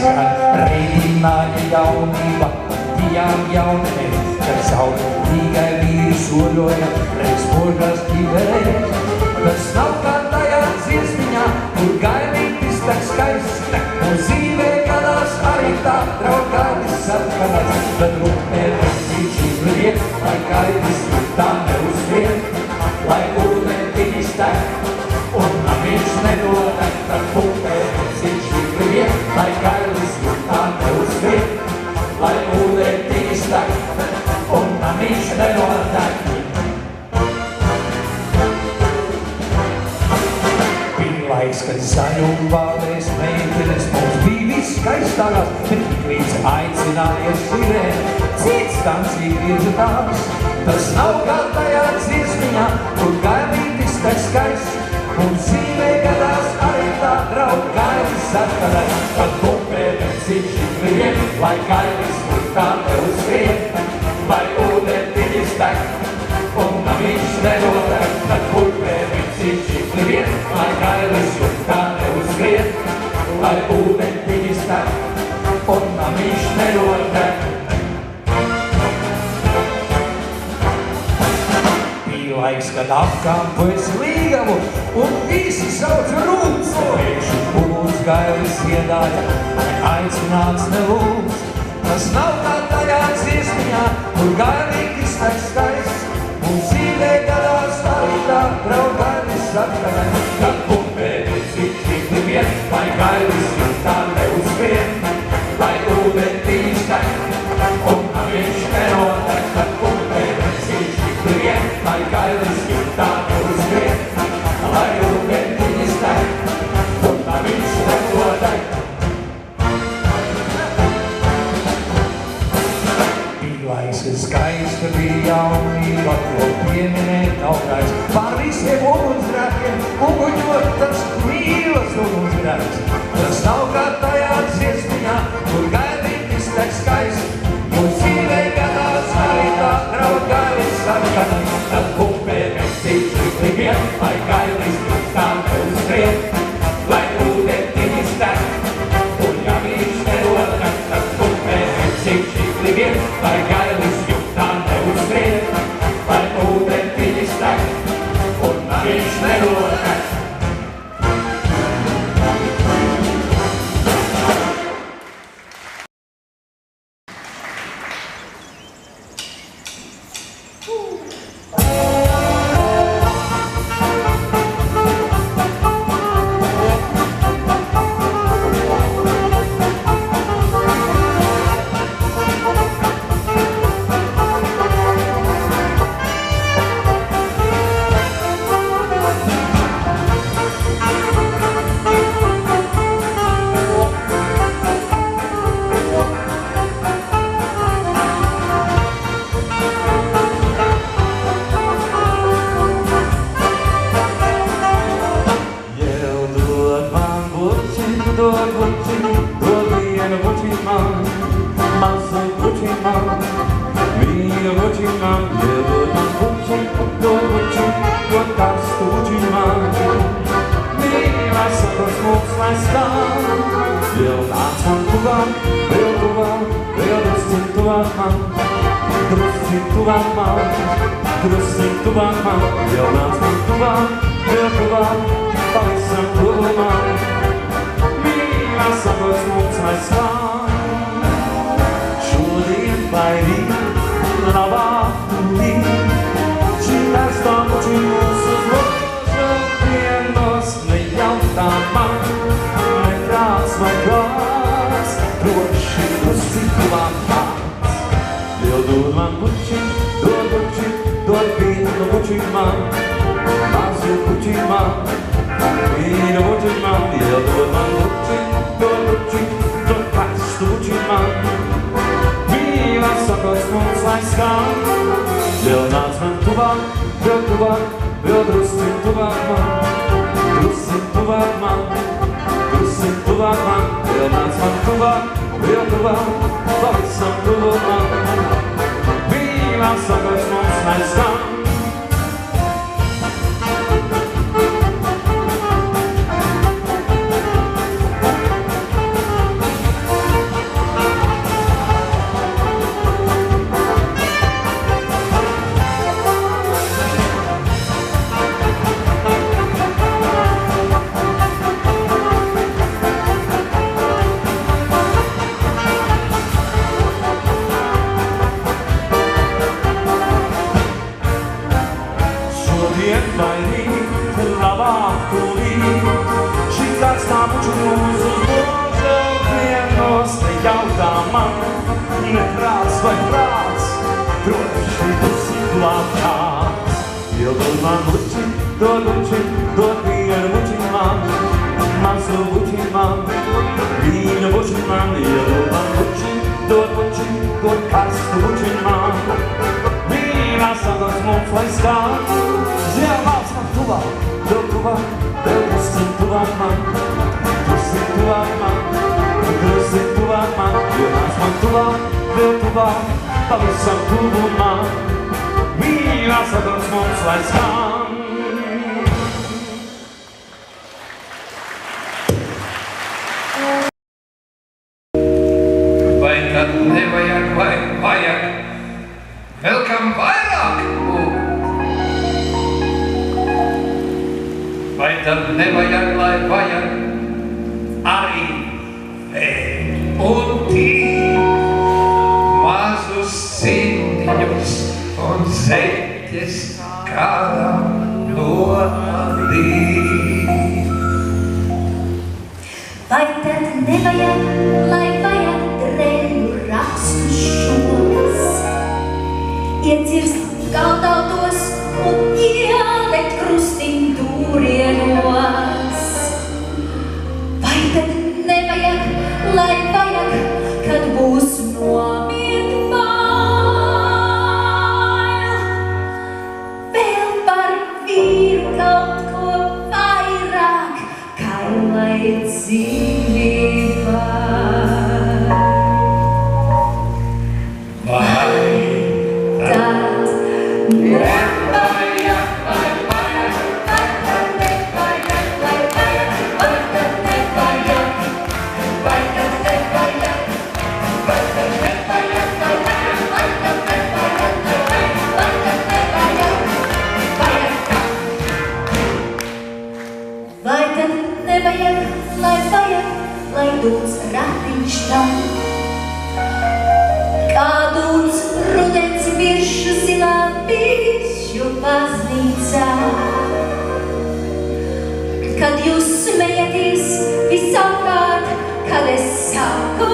skan reiķināja jaunība, bijām jaunēs, kad saule tikai vīri soļoja, reiz požās ķiverēs. Tas nav kā tajā dziesmiņā, kur gailītis tak skaisti, un dzīvē gadās arī tā traukātis sarkanais, bet rūpē vecīši liek, lai gaidis tā neuzliek, lai ūdentiņš tek, un viņš nedodek, tad rūpē vecīši liek, lai gaidis tā neuzliek, lai ūdentiņš tek, un viņš nedodek. Laiks, kad zaļumvālēs meitenes mums bija viskaistākās, bet tik līdz aicinājies sirēni, cits stancīgi virza tās. Tas nav kā tajā dziesmiņā, kur gailītis tak skaists, un dzīvē gadās arī tā draug gailis sarkanais, kad bupē vecīši kliek, lai gailis tā neuzskrien, lai ūdentiņš tek, un viņš nedodek, tad bupē vecīši kliek, lai gailis tā neuzskrien, lai ūdentiņš tek, un viņš nedodek. Bija laiks, kad apkampojas līgavu, un visi sauc rūts. Pēkšņi pūs gailis iedāja, aicināts nelūdz. Tas nav kā tajā dziesmiņā, kur gailītis tak skaists, un dzīvē gadās arī tā draug gailis sarkanais, kad bupē vecīši kliek, lai gailis tā neuzskrien, lai ūdentiņš tek, un viņš nedodek, kad bupē vecīši kliek, lai gailis tā neuzskrien, lai ūdentiņš tek, un viņš nedodek. Laiks, kad skaista bija jaunība, ko pieminēt nav grēks. Pār visiem ugunsgrēkiem, uguņot tas mīlas ugunsgrēks. Tas nav kā tajā dziesmiņā, kur gailītis tak skaists, un dzīvē gadās arī tā draug gailis sarkanais, tad bupē vecīši kliek, lai gailis tā neuzskrien, lai ūdentiņš tek, un ja viņš nedodek, tad bupē vecīši kliek, lai gailis tā neuzskrien, lai ūdentiņš tek, un viņš nedodek. vienbaidīt, labāk tūlīt. Šī kāds tā puču mūsu mūžu vienos te jautā man, ne prāts vai prāts, droši būsi labāks. Iedod man buči, dod vienu buči man, mazu buči man, viņa buči man. Iedod man buči, dod karstu buči man. Mīnās sadas mums lai skan, ziemās man tuvāk, vēl drusci tuvāk man, drusci tuvāk man, drusci tuvāk man. Mīnās man tuvāk, vēl tuvāk, pavisam tuvu man. Mīnās sadas mums lai skan. Vai tad nevajag vai vajag vēl kam vairāk būt? Vai tad nevajag, lai vajag arī vērt un tīt mazus sintiņus un zeķes kādam nodīt? Vai tad nevajag, lai vajag dreļu rakstu šos, iecirst galdautos un ielikt krustiņu dūrienos? Vai tad nevajag, lai vajag, kad būs nomiet bail, vēl par vīru kaut ko vairāk, kā lai dzīvībā? Lai dūts ratiņš tam, kā dūts rudens viršu zilā bišķu baznīcā. Kad jūs smejaties visapkārt, kad es saku,